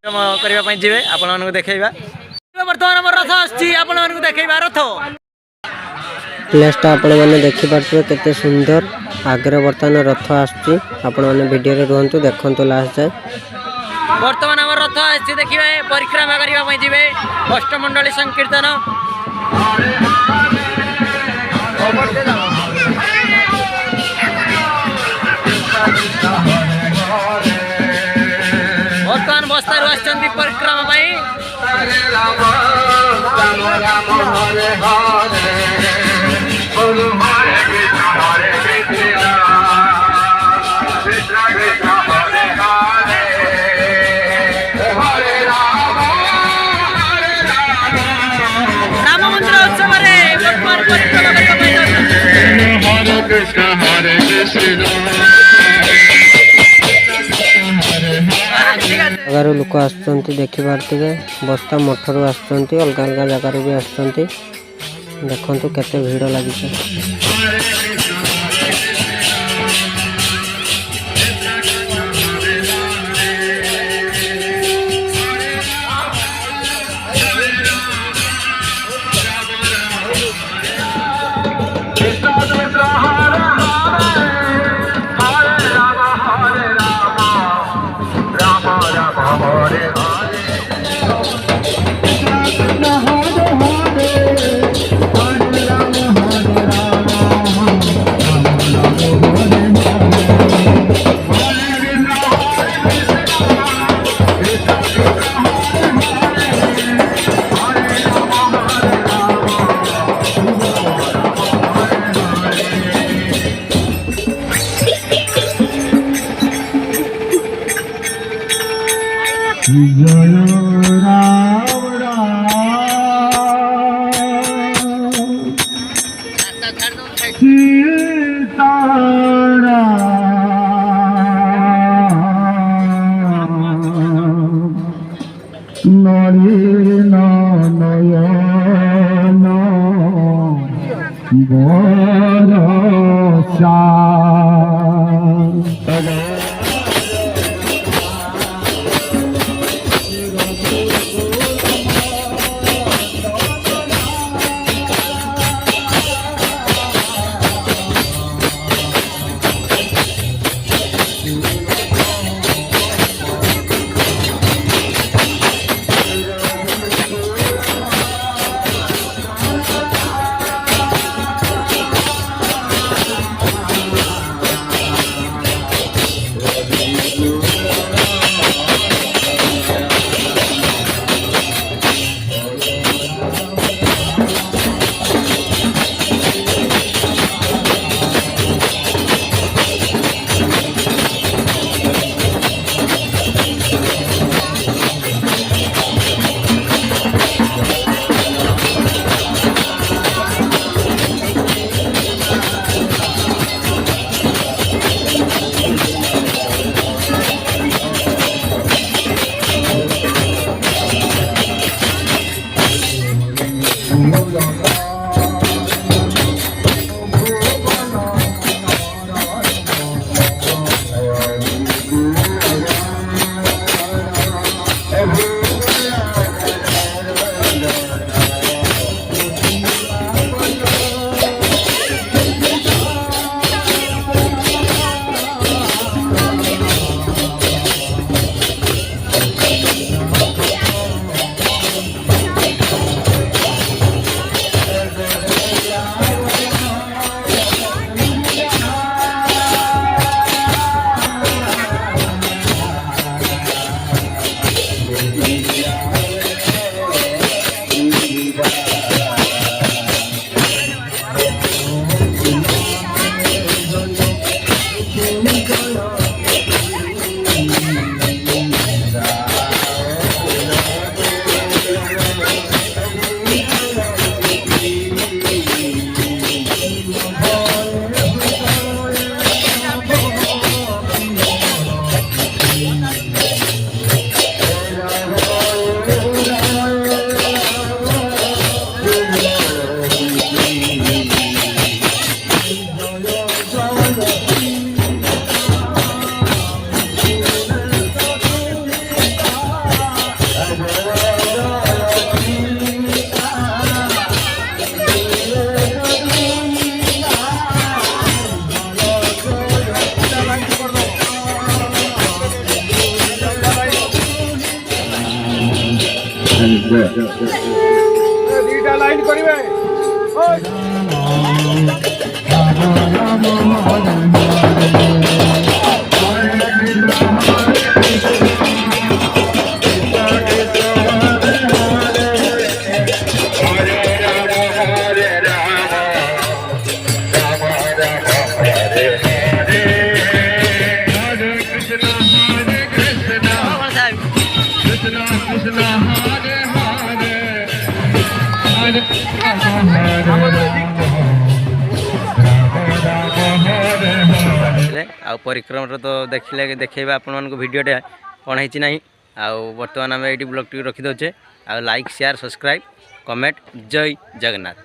करने जी आपण देखा बर्तमान रथ आसण देखा रथ प्लेसटा आपण मैंने देखिपे केते सुंदर आगे बर्तमान रथ आसो रुहतु देखु लास्ट जाए बर्तमान आम रथ आसी देखिए परिक्रमा करने जी अष्टमंडली संकीर्तन बर्तमान बस्तारू आसछन्ति परिक्रमा राम मंदिर उत्सव बर्तमान परिक्रमा हरे कृष्ण जगार लोक आसुँच देखिपे बस्ता मठर आसुँच अलग अलग जगार भी आसुँच देखु केते भीड़ लगी जय राम सीता नलिन नयन बरसा ଆଉ ପରିକ୍ରମାରେ ତ ଦେଖେଇବା ଆପଣମାନଙ୍କୁ ଭିଡ଼ିଓଟେ କ'ଣ ହେଇଛି ନାହିଁ। ଆଉ ବର୍ତ୍ତମାନ ଆମେ ଏଇଠି ବ୍ଲଗ୍ଟିକୁ ରଖିଦେଉଛେ। ଆଉ ଲାଇକ୍ ସେୟାର ସବସ୍କ୍ରାଇବ୍ କମେଣ୍ଟ ଜୟ ଜଗନ୍ନାଥ।